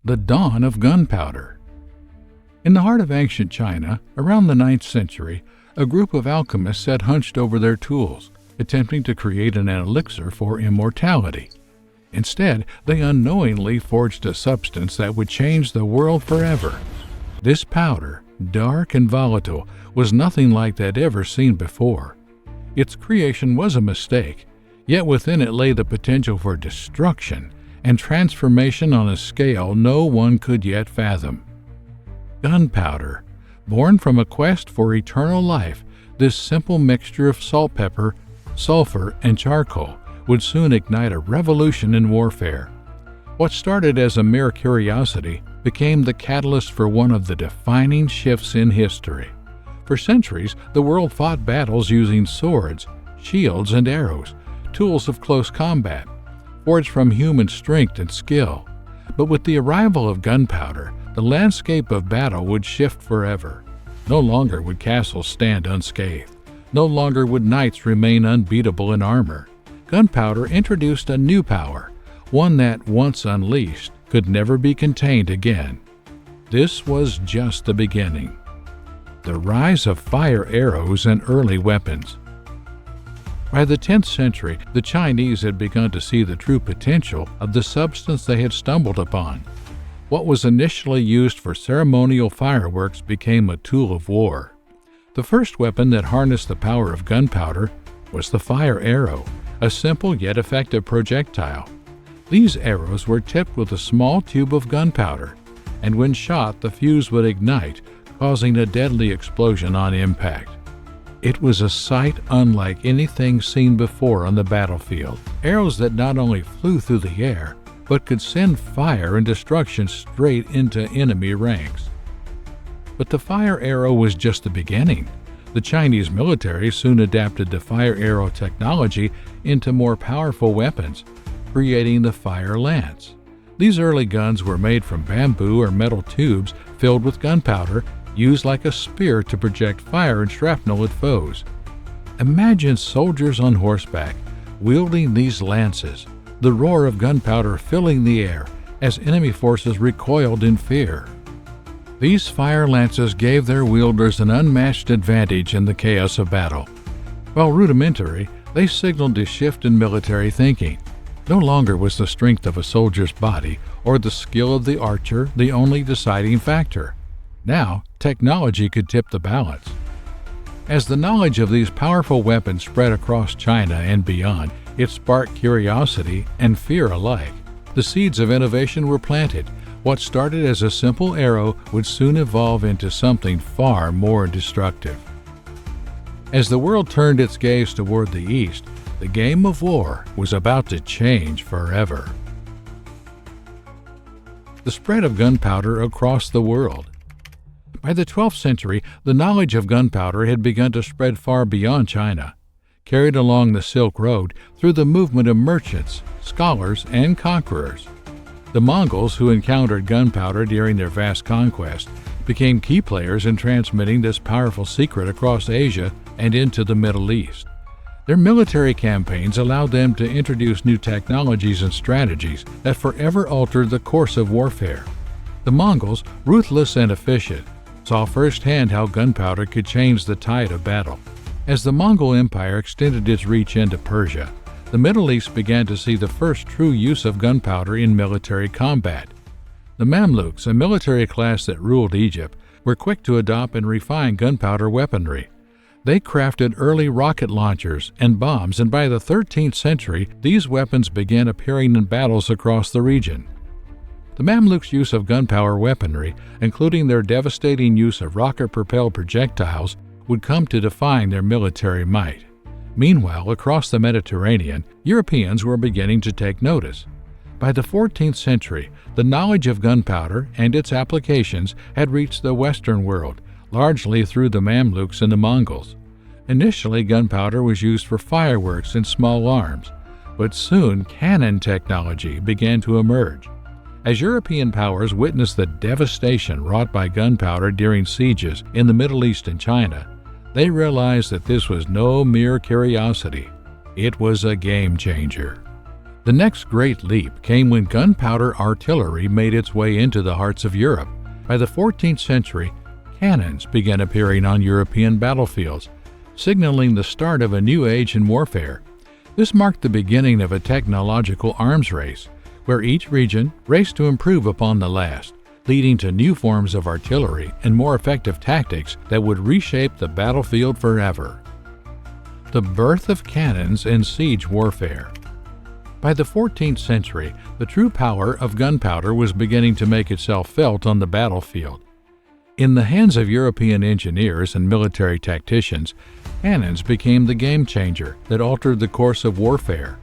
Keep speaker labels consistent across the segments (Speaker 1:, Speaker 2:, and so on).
Speaker 1: The dawn of gunpowder. In the heart of ancient China, around the 9th century, a group of alchemists sat hunched over their tools, attempting to create an elixir for immortality. Instead, they unknowingly forged a substance that would change the world forever. This powder, dark and volatile, was nothing like that ever seen before. Its creation was a mistake, yet within it lay the potential for destruction and transformation on a scale no one could yet fathom. Gunpowder. Born from a quest for eternal life, this simple mixture of salt, pepper, sulfur, and charcoal would soon ignite a revolution in warfare. What started as a mere curiosity became the catalyst for one of the defining shifts in history. For centuries, the world fought battles using swords, shields, and arrows, tools of close combat, forged from human strength and skill. But with the arrival of gunpowder, the landscape of battle would shift forever. No longer would castles stand unscathed. No longer would knights remain unbeatable in armor. Gunpowder introduced a new power, one that, once unleashed, could never be contained again. This was just the beginning. The rise of fire arrows and early weapons. By the 10th century, the Chinese had begun to see the true potential of the substance they had stumbled upon. What was initially used for ceremonial fireworks became a tool of war. The first weapon that harnessed the power of gunpowder was the fire arrow, a simple yet effective projectile. These arrows were tipped with a small tube of gunpowder, and when shot, the fuse would ignite, causing a deadly explosion on impact. It was a sight unlike anything seen before on the battlefield. Arrows that not only flew through the air, but could send fire and destruction straight into enemy ranks. But the fire arrow was just the beginning. The Chinese military soon adapted the fire arrow technology into more powerful weapons, creating the fire lance. These early guns were made from bamboo or metal tubes filled with gunpowder, used like a spear to project fire and shrapnel at foes. Imagine soldiers on horseback wielding these lances, the roar of gunpowder filling the air as enemy forces recoiled in fear. These fire lances gave their wielders an unmatched advantage in the chaos of battle. While rudimentary, they signaled a shift in military thinking. No longer was the strength of a soldier's body or the skill of the archer the only deciding factor. Now, technology could tip the balance. As the knowledge of these powerful weapons spread across China and beyond, it sparked curiosity and fear alike. The seeds of innovation were planted. What started as a simple arrow would soon evolve into something far more destructive. As the world turned its gaze toward the east, the game of war was about to change forever. The spread of gunpowder across the world. By the 12th century, the knowledge of gunpowder had begun to spread far beyond China. Carried along the Silk Road through the movement of merchants, scholars, and conquerors. The Mongols, who encountered gunpowder during their vast conquest, became key players in transmitting this powerful secret across Asia and into the Middle East. Their military campaigns allowed them to introduce new technologies and strategies that forever altered the course of warfare. The Mongols, ruthless and efficient, saw firsthand how gunpowder could change the tide of battle. As the Mongol Empire extended its reach into Persia, the Middle East began to see the first true use of gunpowder in military combat. The Mamluks, a military class that ruled Egypt, were quick to adopt and refine gunpowder weaponry. They crafted early rocket launchers and bombs, and by the 13th century, these weapons began appearing in battles across the region. The Mamluks' use of gunpowder weaponry, including their devastating use of rocket-propelled projectiles, would come to define their military might. Meanwhile, across the Mediterranean, Europeans were beginning to take notice. By the 14th century, the knowledge of gunpowder and its applications had reached the Western world, largely through the Mamluks and the Mongols. Initially, gunpowder was used for fireworks and small arms, but soon cannon technology began to emerge. As European powers witnessed the devastation wrought by gunpowder during sieges in the Middle East and China, they realized that this was no mere curiosity. It was a game changer. The next great leap came when gunpowder artillery made its way into the hearts of Europe. By the 14th century, cannons began appearing on European battlefields, signaling the start of a new age in warfare. This marked the beginning of a technological arms race, where each region raced to improve upon the last, leading to new forms of artillery and more effective tactics that would reshape the battlefield forever. The birth of cannons in siege warfare. By the 14th century, the true power of gunpowder was beginning to make itself felt on the battlefield. In the hands of European engineers and military tacticians, cannons became the game changer that altered the course of warfare.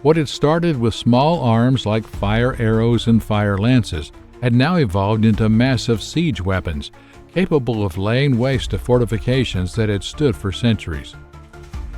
Speaker 1: What had started with small arms like fire arrows and fire lances had now evolved into massive siege weapons, capable of laying waste to fortifications that had stood for centuries.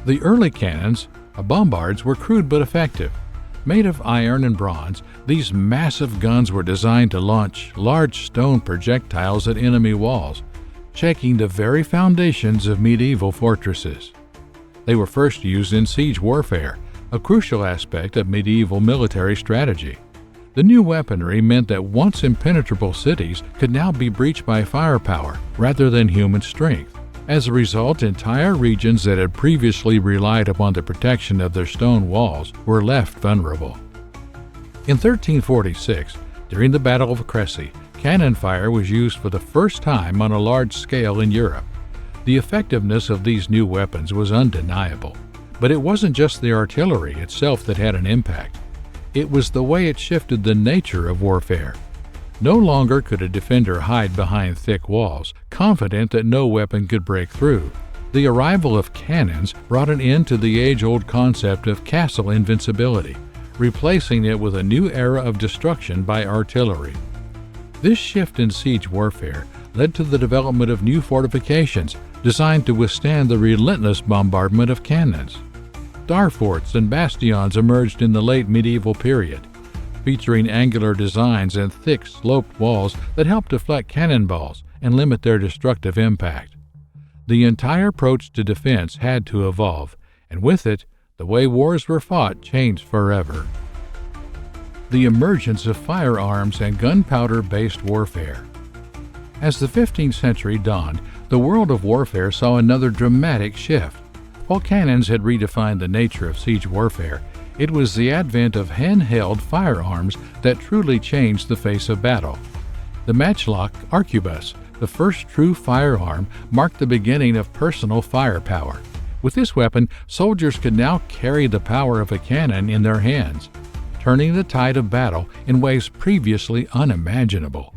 Speaker 1: The early cannons, bombards, were crude but effective. Made of iron and bronze, these massive guns were designed to launch large stone projectiles at enemy walls, shaking the very foundations of medieval fortresses. They were first used in siege warfare, a crucial aspect of medieval military strategy. The new weaponry meant that once impenetrable cities could now be breached by firepower rather than human strength. As a result, entire regions that had previously relied upon the protection of their stone walls were left vulnerable. In 1346, during the Battle of Crécy, cannon fire was used for the first time on a large scale in Europe. The effectiveness of these new weapons was undeniable, but it wasn't just the artillery itself that had an impact. It was the way it shifted the nature of warfare. No longer could a defender hide behind thick walls, confident that no weapon could break through. The arrival of cannons brought an end to the age-old concept of castle invincibility, replacing it with a new era of destruction by artillery. This shift in siege warfare led to the development of new fortifications designed to withstand the relentless bombardment of cannons. Star forts and bastions emerged in the late medieval period, featuring angular designs and thick, sloped walls that helped deflect cannonballs and limit their destructive impact. The entire approach to defense had to evolve, and with it, the way wars were fought changed forever. The emergence of firearms and gunpowder-based warfare. As the 15th century dawned, the world of warfare saw another dramatic shift. While cannons had redefined the nature of siege warfare, it was the advent of handheld firearms that truly changed the face of battle. The matchlock arquebus, the first true firearm, marked the beginning of personal firepower. With this weapon, soldiers could now carry the power of a cannon in their hands, turning the tide of battle in ways previously unimaginable.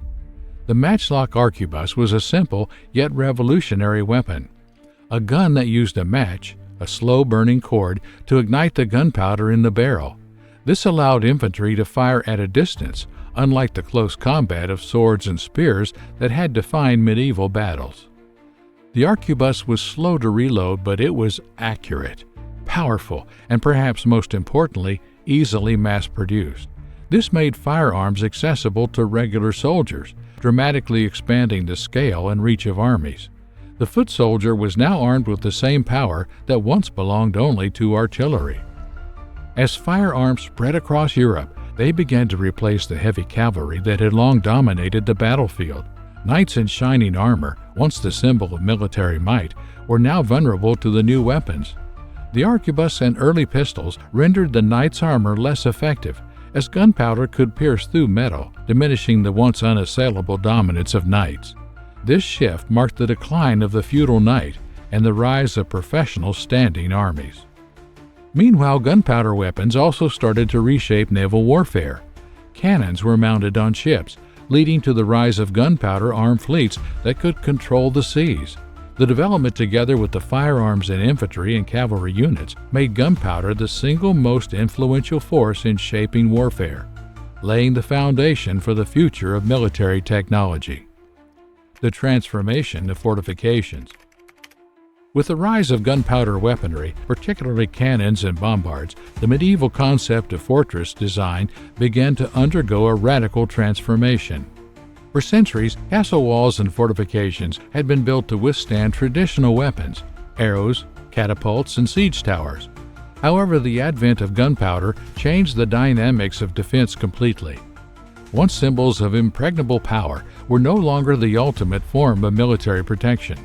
Speaker 1: The matchlock arquebus was a simple yet revolutionary weapon. A gun that used a match, a slow-burning cord, to ignite the gunpowder in the barrel. This allowed infantry to fire at a distance, unlike the close combat of swords and spears that had defined medieval battles. The arquebus was slow to reload, but it was accurate, powerful, and perhaps most importantly, easily mass-produced. This made firearms accessible to regular soldiers, dramatically expanding the scale and reach of armies. The foot soldier was now armed with the same power that once belonged only to artillery. As firearms spread across Europe, they began to replace the heavy cavalry that had long dominated the battlefield. Knights in shining armor, once the symbol of military might, were now vulnerable to the new weapons. The arquebus and early pistols rendered the knight's armor less effective, as gunpowder could pierce through metal, diminishing the once unassailable dominance of knights. This shift marked the decline of the feudal knight and the rise of professional standing armies. Meanwhile, gunpowder weapons also started to reshape naval warfare. Cannons were mounted on ships, leading to the rise of gunpowder-armed fleets that could control the seas. The development, together with the firearms and infantry and cavalry units, made gunpowder the single most influential force in shaping warfare, laying the foundation for the future of military technology. The transformation of fortifications. With the rise of gunpowder weaponry, particularly cannons and bombards, the medieval concept of fortress design began to undergo a radical transformation. For centuries, castle walls and fortifications had been built to withstand traditional weapons, arrows, catapults, and siege towers. However, the advent of gunpowder changed the dynamics of defense completely. Once symbols of impregnable power were no longer the ultimate form of military protection.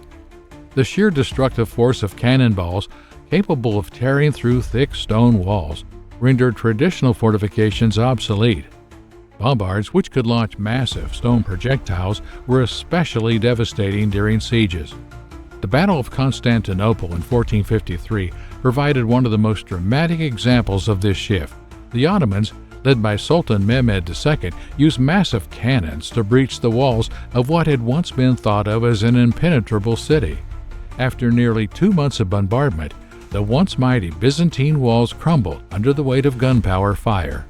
Speaker 1: The sheer destructive force of cannonballs, capable of tearing through thick stone walls, rendered traditional fortifications obsolete. Bombards, which could launch massive stone projectiles, were especially devastating during sieges. The Battle of Constantinople in 1453 provided one of the most dramatic examples of this shift. The Ottomans, led by Sultan Mehmed II, used massive cannons to breach the walls of what had once been thought of as an impenetrable city. After nearly 2 months of bombardment, the once mighty Byzantine walls crumbled under the weight of gunpowder fire.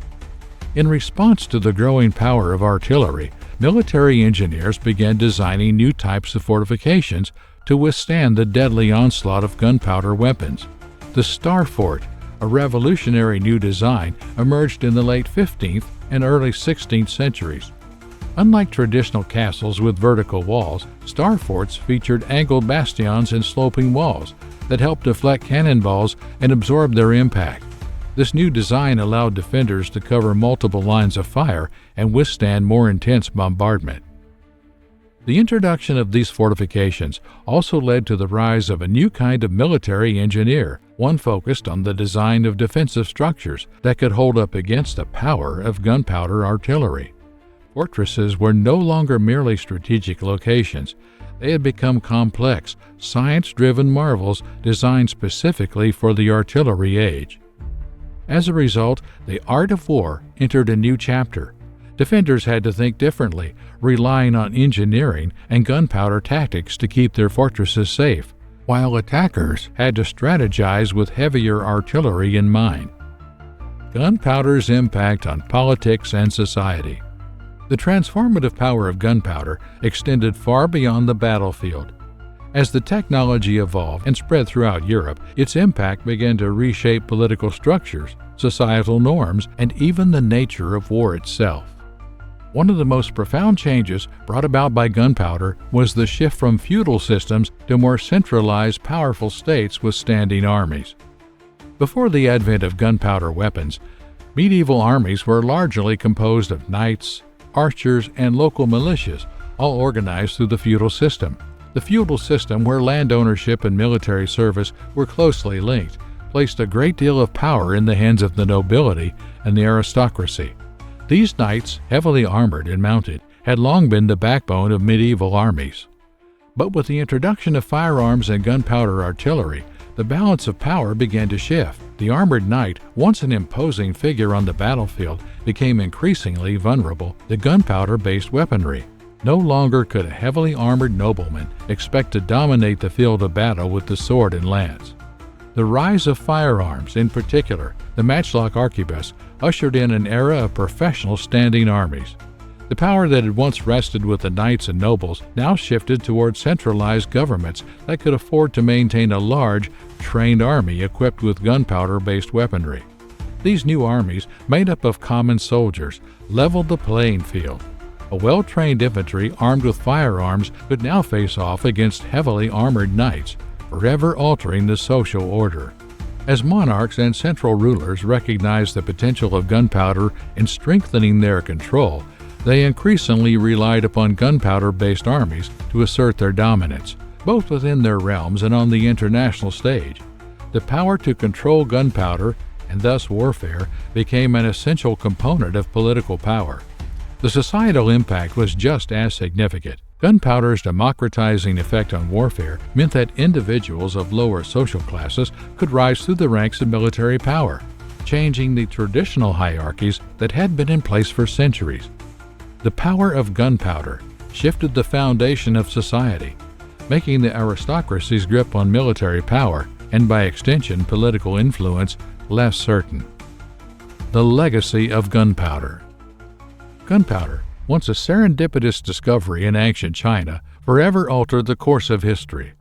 Speaker 1: In response to the growing power of artillery, military engineers began designing new types of fortifications to withstand the deadly onslaught of gunpowder weapons. The Star Fort, a revolutionary new design, emerged in the late 15th and early 16th centuries. Unlike traditional castles with vertical walls, star forts featured angled bastions and sloping walls that helped deflect cannonballs and absorb their impact. This new design allowed defenders to cover multiple lines of fire and withstand more intense bombardment. The introduction of these fortifications also led to the rise of a new kind of military engineer, one focused on the design of defensive structures that could hold up against the power of gunpowder artillery. Fortresses were no longer merely strategic locations. They had become complex, science-driven marvels designed specifically for the artillery age. As a result, the art of war entered a new chapter. Defenders had to think differently, relying on engineering and gunpowder tactics to keep their fortresses safe, while attackers had to strategize with heavier artillery in mind. Gunpowder's impact on politics and society. The transformative power of gunpowder extended far beyond the battlefield. As the technology evolved and spread throughout Europe, its impact began to reshape political structures, societal norms, and even the nature of war itself. One of the most profound changes brought about by gunpowder was the shift from feudal systems to more centralized, powerful states with standing armies. Before the advent of gunpowder weapons, medieval armies were largely composed of knights, archers, and local militias, all organized through the feudal system. The feudal system, where land ownership and military service were closely linked, placed a great deal of power in the hands of the nobility and the aristocracy. These knights, heavily armored and mounted, had long been the backbone of medieval armies. But with the introduction of firearms and gunpowder artillery, the balance of power began to shift. The armored knight, once an imposing figure on the battlefield, became increasingly vulnerable to gunpowder-based weaponry. No longer could a heavily armored nobleman expect to dominate the field of battle with the sword and lance. The rise of firearms, in particular the matchlock arquebus, ushered in an era of professional standing armies. The power that had once rested with the knights and nobles now shifted toward centralized governments that could afford to maintain a large, trained army equipped with gunpowder-based weaponry. These new armies, made up of common soldiers, leveled the playing field. A well-trained infantry armed with firearms could now face off against heavily armored knights, forever altering the social order. As monarchs and central rulers recognized the potential of gunpowder in strengthening their control, they increasingly relied upon gunpowder-based armies to assert their dominance, both within their realms and on the international stage. The power to control gunpowder, and thus warfare, became an essential component of political power. The societal impact was just as significant. Gunpowder's democratizing effect on warfare meant that individuals of lower social classes could rise through the ranks of military power, changing the traditional hierarchies that had been in place for centuries. The power of gunpowder shifted the foundation of society, making the aristocracy's grip on military power, and by extension political influence, less certain. The legacy of gunpowder. Gunpowder, once a serendipitous discovery in ancient China, forever altered the course of history.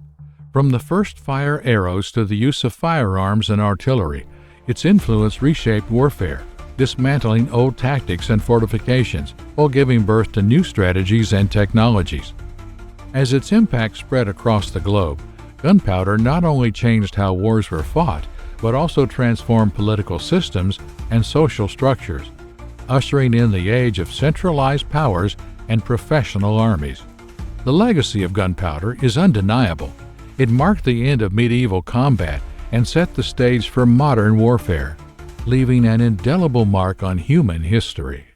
Speaker 1: From the first fire arrows to the use of firearms and artillery, its influence reshaped warfare, dismantling old tactics and fortifications while giving birth to new strategies and technologies. As its impact spread across the globe, gunpowder not only changed how wars were fought, but also transformed political systems and social structures, ushering in the age of centralized powers and professional armies. The legacy of gunpowder is undeniable. It marked the end of medieval combat and set the stage for modern warfare, leaving an indelible mark on human history.